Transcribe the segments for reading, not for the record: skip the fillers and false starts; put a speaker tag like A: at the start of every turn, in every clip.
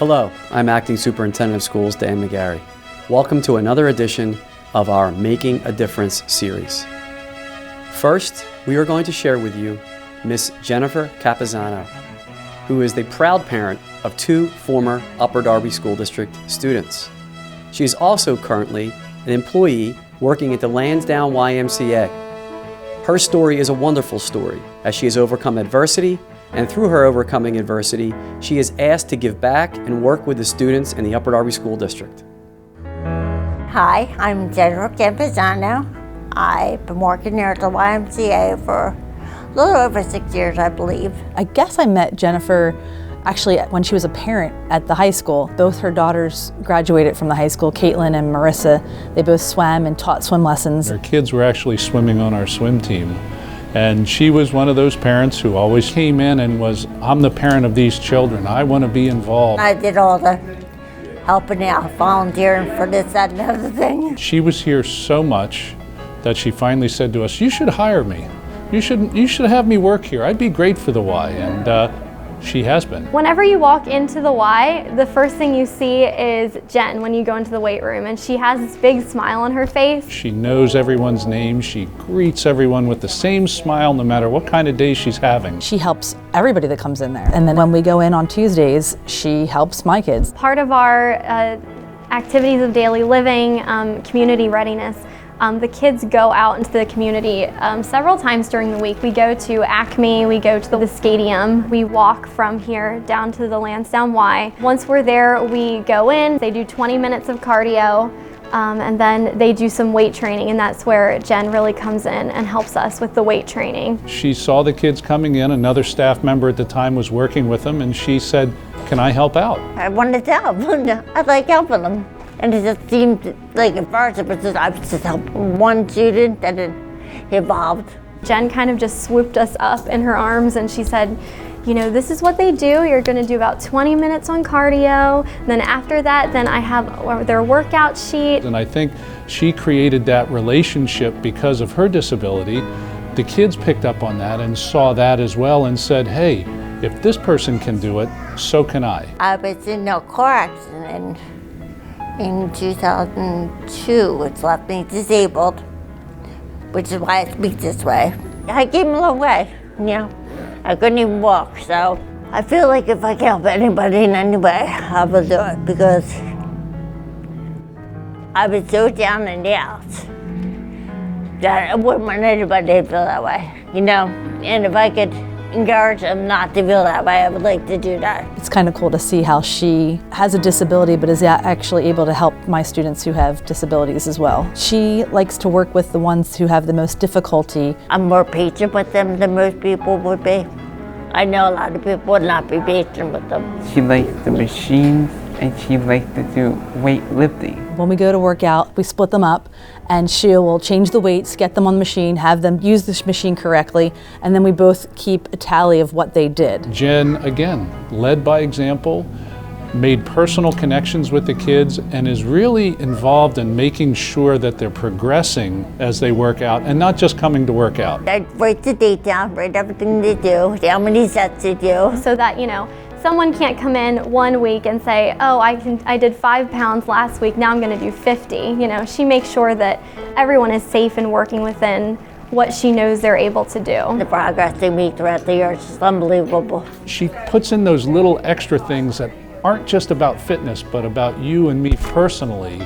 A: Hello, I'm Acting Superintendent of Schools Dan McGarry. Welcome to another edition of our Making a Difference series. First, we are going to share with you Miss Jennifer Campuzano, who is the proud parent of two former Upper Darby School District students. She is also currently an employee working at the Lansdowne YMCA. Her story is a wonderful story as she has overcome adversity, and through her overcoming adversity, she is asked to give back and work with the students in the Upper Darby School District.
B: Hi, I'm Jennifer Campuzano. I've been working here at the YMCA for a little over 6 years, I believe.
C: I guess I met Jennifer actually when she was a parent at the high school. Both her daughters graduated from the high school, Caitlin and Marissa. They both swam and taught swim lessons.
D: Their kids were actually swimming on our swim team. And she was one of those parents who always came in and was, I'm the parent of these children. I want to be involved.
B: I did all the helping out, volunteering for this, that, and other thing.
D: She was here so much that she finally said to us, you should hire me. You should have me work here. I'd be great for the Y. And she has been.
E: Whenever you walk into the Y, the first thing you see is Jen when you go into the weight room, and she has this big smile on her face.
D: She knows everyone's name. She greets everyone with the same smile no matter what kind of day she's having.
C: She helps everybody that comes in there. And then when we go in on Tuesdays, she helps my kids.
E: Part of our activities of daily living, community readiness, the kids go out into the community several times during the week. We go to Acme, we go to the stadium, we walk from here down to the Lansdowne Y. Once we're there, we go in, they do 20 minutes of cardio, and then they do some weight training, and that's where Jen really comes in and helps us with the weight training.
D: She saw the kids coming in, another staff member at the time was working with them, and she said, can I help out?
B: I wanted to help. I like helping them. And it just seemed like at first I was just helping one student, and it evolved.
E: Jen kind of just swooped us up in her arms and she said, you know, this is what they do. You're going to do about 20 minutes on cardio. And then after that, then I have their workout sheet.
D: And I think she created that relationship because of her disability. The kids picked up on that and saw that as well and said, hey, if this person can do it, so can I.
B: I was in a car accident in 2002, which left me disabled, which is why I speak this way. I came a long way, you know. I couldn't even walk, so I feel like if I can help anybody in any way, I will do it, because I was so down and out that I wouldn't want anybody to feel that way, you know. And if I could encourage them not to feel that way, I would like to do that.
C: It's kind of cool to see how she has a disability but is actually able to help my students who have disabilities as well. She likes to work with the ones who have the most difficulty.
B: I'm more patient with them than most people would be. I know a lot of people would not be patient with them.
F: She likes the machines and she likes to do weightlifting.
C: When we go to work out, we split them up and she will change the weights, get them on the machine, have them use the machine correctly, and then we both keep a tally of what they did.
D: Jen, again, led by example, made personal connections with the kids, and is really involved in making sure that they're progressing as they work out and not just coming to work out.
B: I write the date down, write everything they do, how many sets they do.
E: So that, you know, someone can't come in one week and say, oh, I did 5 pounds last week, now I'm going to do 50. You know, she makes sure that everyone is safe and working within what she knows they're able to do.
B: The progress they make throughout the year is just unbelievable.
D: She puts in those little extra things that aren't just about fitness, but about you and me personally,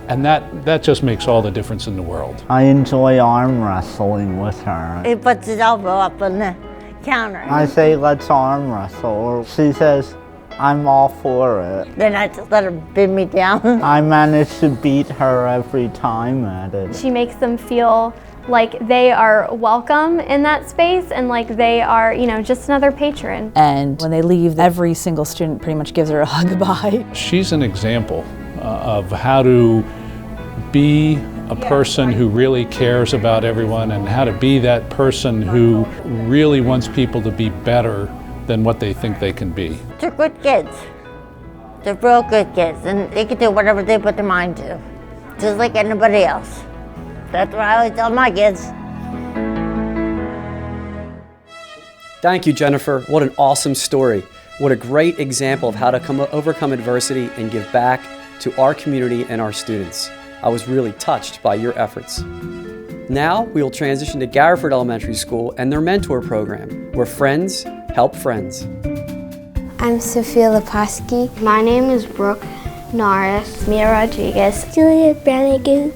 D: and that just makes all the difference in the world.
G: I enjoy arm wrestling with her.
B: He puts his elbow up on the counter.
G: I say, let's arm wrestle. She says, I'm all for it.
B: Then I just let her pin me down.
G: I manage to beat her every time at it.
E: She makes them feel like they are welcome in that space and like they are, you know, just another patron.
C: And when they leave, every single student pretty much gives her a hug bye.
D: She's an example of how to be a person who really cares about everyone and how to be that person who really wants people to be better than what they think they can be.
B: They're good kids. They're real good kids, and they can do whatever they put their mind to, just like anybody else. That's what I always tell my kids.
A: Thank you, Jennifer. What an awesome story. What a great example of how to overcome adversity and give back to our community and our students. I was really touched by your efforts. Now we will transition to Garrettford Elementary School and their mentor program, where friends help friends.
H: I'm Sophia Leposki.
I: My name is Brooke Norris.
J: Mia Rodriguez.
K: Julia Branigan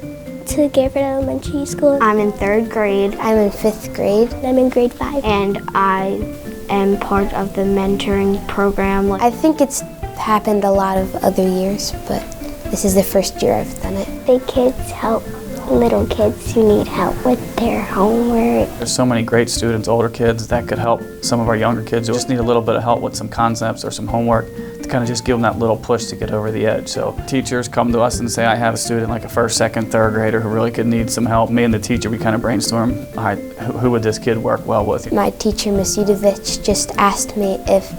K: to Garrettford Elementary School.
I: I'm in 3rd grade.
H: I'm in 5th grade.
K: I'm in grade 5.
I: And I am part of the mentoring program.
H: I think it's happened a lot of other years, but this is the first year I've done it.
K: The kids help little kids who need help with their homework.
L: There's so many great students, older kids, that could help some of our younger kids who just need a little bit of help with some concepts or some homework to kind of just give them that little push to get over the edge. So teachers come to us and say, I have a student like a 1st, 2nd, 3rd grader who really could need some help. Me and the teacher, we kind of brainstorm, all right, who would this kid work well with?
H: My teacher, Miss Udovich, just asked me if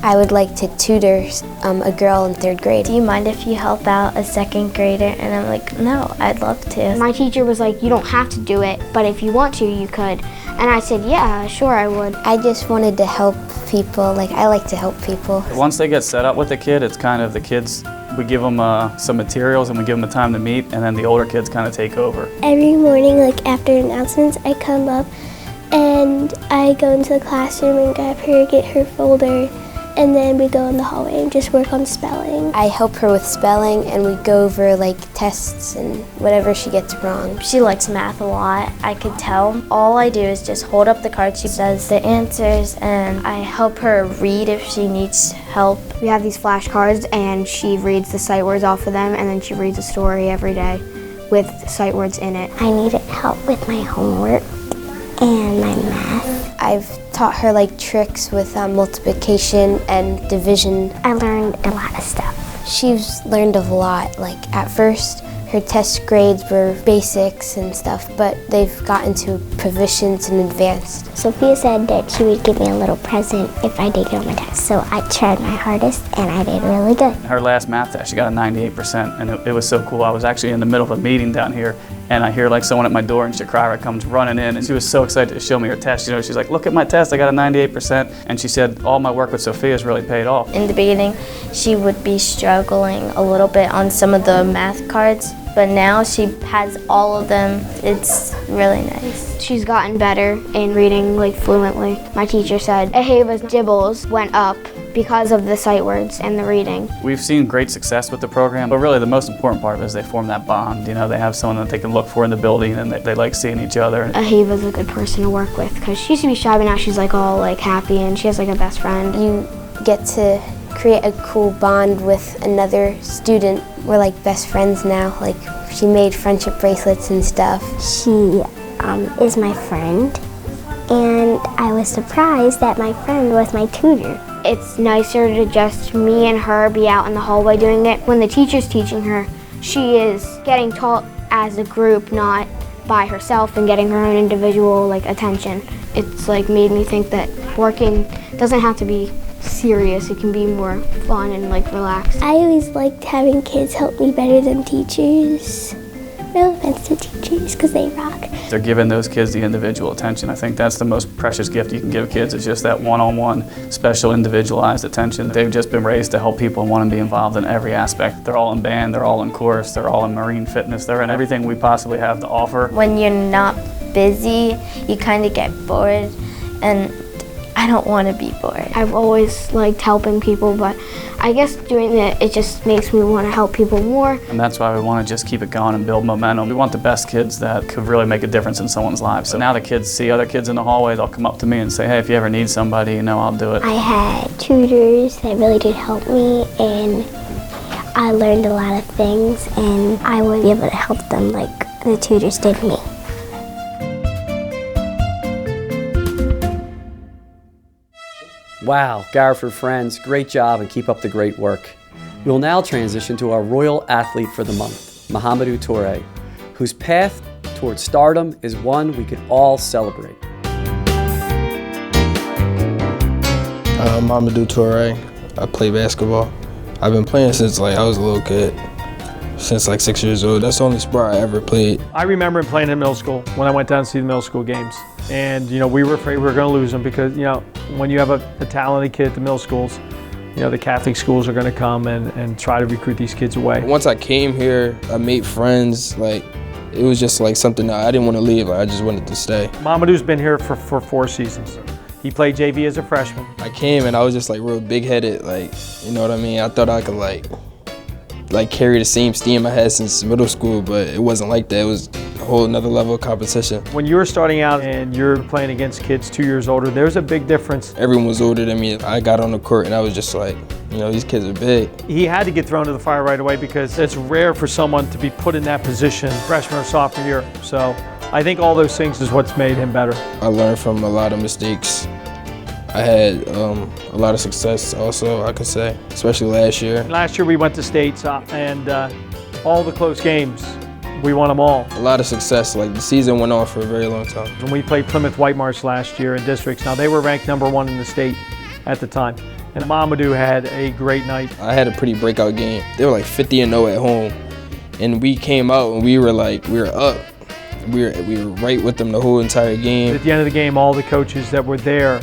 H: I would like to tutor a girl in 3rd grade.
J: Do you mind if you help out a 2nd grader? And I'm like, no, I'd love to.
I: My teacher was like, you don't have to do it, but if you want to, you could. And I said, yeah, sure I would.
H: I just wanted to help people. I like to help people.
L: Once they get set up with the kid, it's kind of the kids, we give them some materials and we give them the time to meet, and then the older kids kind of take over.
K: Every morning, after announcements, I come up and I go into the classroom and grab her, get her folder, and then we go in the hallway and just work on spelling.
H: I help her with spelling, and we go over tests and whatever she gets wrong.
J: She likes math a lot, I could tell. All I do is just hold up the card. She does the answers, and I help her read if she needs help.
I: We have these flashcards, and she reads the sight words off of them, and then she reads a story every day with sight words in it.
K: I needed help with my homework and my math.
H: I've taught her tricks with multiplication and division.
K: I learned a lot of stuff.
H: She's learned a lot. At first, her test grades were basics and stuff, but they've gotten to proficient and advanced.
K: Sophia said that she would give me a little present if I did good on my test, so I tried my hardest and I did really good.
L: Her last math test, she got a 98%, and it was so cool. I was actually in the middle of a meeting down here, and I hear someone at my door, and Shakira comes running in, and she was so excited to show me her test. She's like, look at my test, I got a 98%. And she said, all my work with Sophia's really paid off.
J: In the beginning, she would be struggling a little bit on some of the math cards, but now she has all of them. It's really nice.
I: She's gotten better in reading fluently. My teacher said Aheva's dibbles went up because of the sight words and the reading.
L: We've seen great success with the program, but really the most important part is they form that bond. They have someone that they can look for in the building, and they like seeing each other.
I: Aheva's a good person to work with because she used to be shy, but now she's all happy, and she has a best friend.
H: You get to create a cool bond with another student. We're best friends now. She made friendship bracelets and stuff.
K: She is my friend, and I was surprised that my friend was my tutor.
I: It's nicer to just me and her be out in the hallway doing it. When the teacher's teaching her, she is getting taught as a group, not by herself, and getting her own individual attention. It's made me think that working doesn't have to be serious. It can be more fun and relaxed.
K: I always liked having kids help me better than teachers. No offense to teachers, because they rock.
L: They're giving those kids the individual attention. I think that's the most precious gift you can give kids, is just that one-on-one, special, individualized attention. They've just been raised to help people and want to be involved in every aspect. They're all in band, they're all in chorus, they're all in marine fitness, they're in everything we possibly have to offer.
J: When you're not busy, you kind of get bored, and I don't want to be bored.
I: I've always liked helping people, but I guess doing it just makes me want to help people more.
L: And that's why we want to just keep it going and build momentum. We want the best kids that could really make a difference in someone's life. So now the kids see other kids in the hallway, they'll come up to me and say, hey, if you ever need somebody, I'll do it.
K: I had tutors that really did help me, and I learned a lot of things, and I would be able to help them like the tutors did me.
A: Wow, Garrettford friends, great job and keep up the great work. We will now transition to our Royal Athlete for the Month, Mamadou Toure, whose path towards stardom is one we could all celebrate.
M: Mamadou Toure. I play basketball. I've been playing since I was a little kid, since 6 years old. That's the only sport I ever played.
N: I remember playing in middle school when I went down to see the middle school games. And we were afraid we were going to lose them because when you have a talented kid at the middle schools, you know, the Catholic schools are going to come and try to recruit these kids away.
M: Once I came here, I made friends. Like, it was just like something that I didn't want to leave. Like, I just wanted to stay.
N: Mamadou's been here for 4 seasons. He played JV as a freshman.
M: I came and I was just like real big-headed, like, you know what I mean? I thought I could like carry the same steam I had since middle school, but it wasn't like that. It was a whole nother level of competition.
N: When you were starting out and you're playing against kids 2 years older, there's a big difference.
M: Everyone was older than me. I got on the court and I was just like, you know, these kids are big.
N: He had to get thrown to the fire right away because it's rare for someone to be put in that position freshman or sophomore year. So I think all those things is what's made him better.
M: I learned from a lot of mistakes. I had a lot of success also, I could say, especially last year.
N: Last year we went to states and all the close games, we won them all.
M: A lot of success, like the season went on for a very long time.
N: When we played Plymouth Whitemarsh last year in districts, now they were ranked #1 in the state at the time. And Mamadou had a great night.
M: I had a pretty breakout game. They were like 50-0 at home. And we came out and we were up. We were right with them the whole entire game.
N: At the end of the game, all the coaches that were there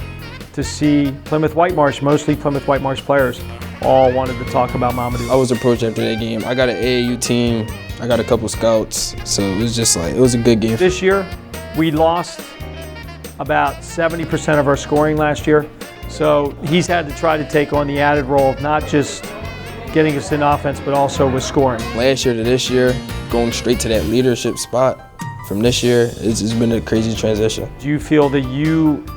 N: to see Plymouth Whitemarsh, mostly Plymouth Whitemarsh players, all wanted to talk about Mamadou.
M: I was approached after that game. I got an AAU team, I got a couple scouts, so it was just like, it was a good game.
N: This year, we lost about 70% of our scoring last year, so he's had to try to take on the added role of not just getting us in offense, but also with scoring.
M: Last year to this year, going straight to that leadership spot, from this year, it's been a crazy transition.
N: Do you feel that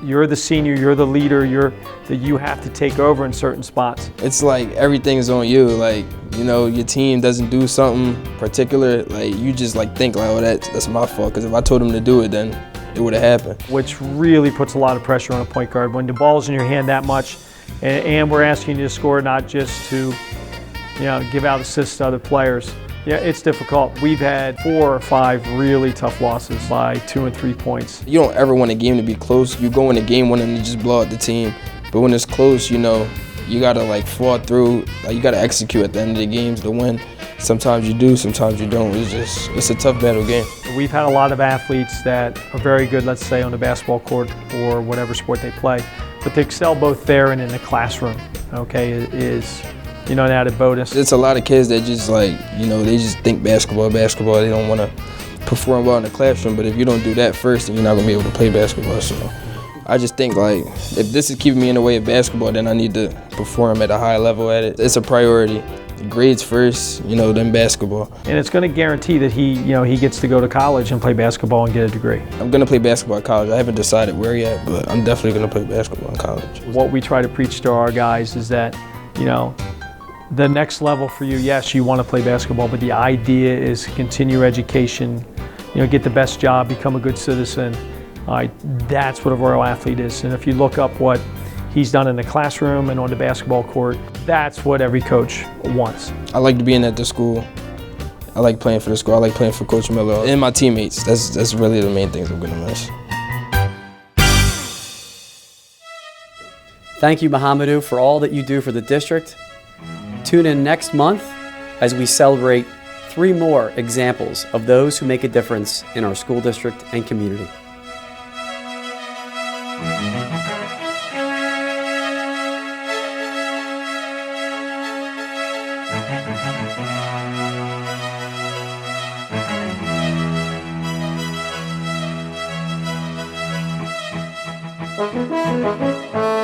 N: you're the senior, you're the leader, that you have to take over in certain spots?
M: It's like everything's on you. Like, you know, your team doesn't do something particular, like you just like think like, oh, that's my fault. Because if I told them to do it, then it would have happened.
N: Which really puts a lot of pressure on a point guard when the ball's in your hand that much, and we're asking you to score, not just to, you know, give out assists to other players. Yeah, it's difficult. We've had 4 or 5 really tough losses by 2 and 3 points.
M: You don't ever want a game to be close. You go in a game wanting to just blow out the team. But when it's close, you know, you gotta like fall through. Like, you gotta execute at the end of the games to win. Sometimes you do, sometimes you don't. It's a tough battle game.
N: We've had a lot of athletes that are very good, let's say, on the basketball court or whatever sport they play, but they excel both there and in the classroom, okay, is, you know, an added bonus.
M: It's a lot of kids that just like, you know, they just think basketball. They don't want to perform well in the classroom, but if you don't do that first, then you're not going to be able to play basketball. So I just think like, if this is keeping me in the way of basketball, then I need to perform at a high level at it. It's a priority. Grades first, you know, then basketball.
N: And it's going to guarantee that he gets to go to college and play basketball and get a degree.
M: I'm going to play basketball at college. I haven't decided where yet, but I'm definitely going to play basketball in college.
N: What we try to preach to our guys is that, you know, the next level for you, yes, you want to play basketball, but the idea is to continue education, you know, get the best job, become a good citizen. That's what a Royal athlete is. And if you look up what he's done in the classroom and on the basketball court, that's what every coach wants.
M: I like being at the school. I like playing for the school. I like playing for Coach Miller and my teammates. That's really the main things I'm going to miss.
A: Thank you, Mamadou, for all that you do for the district. Tune in next month as we celebrate 3 more examples of those who make a difference in our school district and community.
B: Thank you.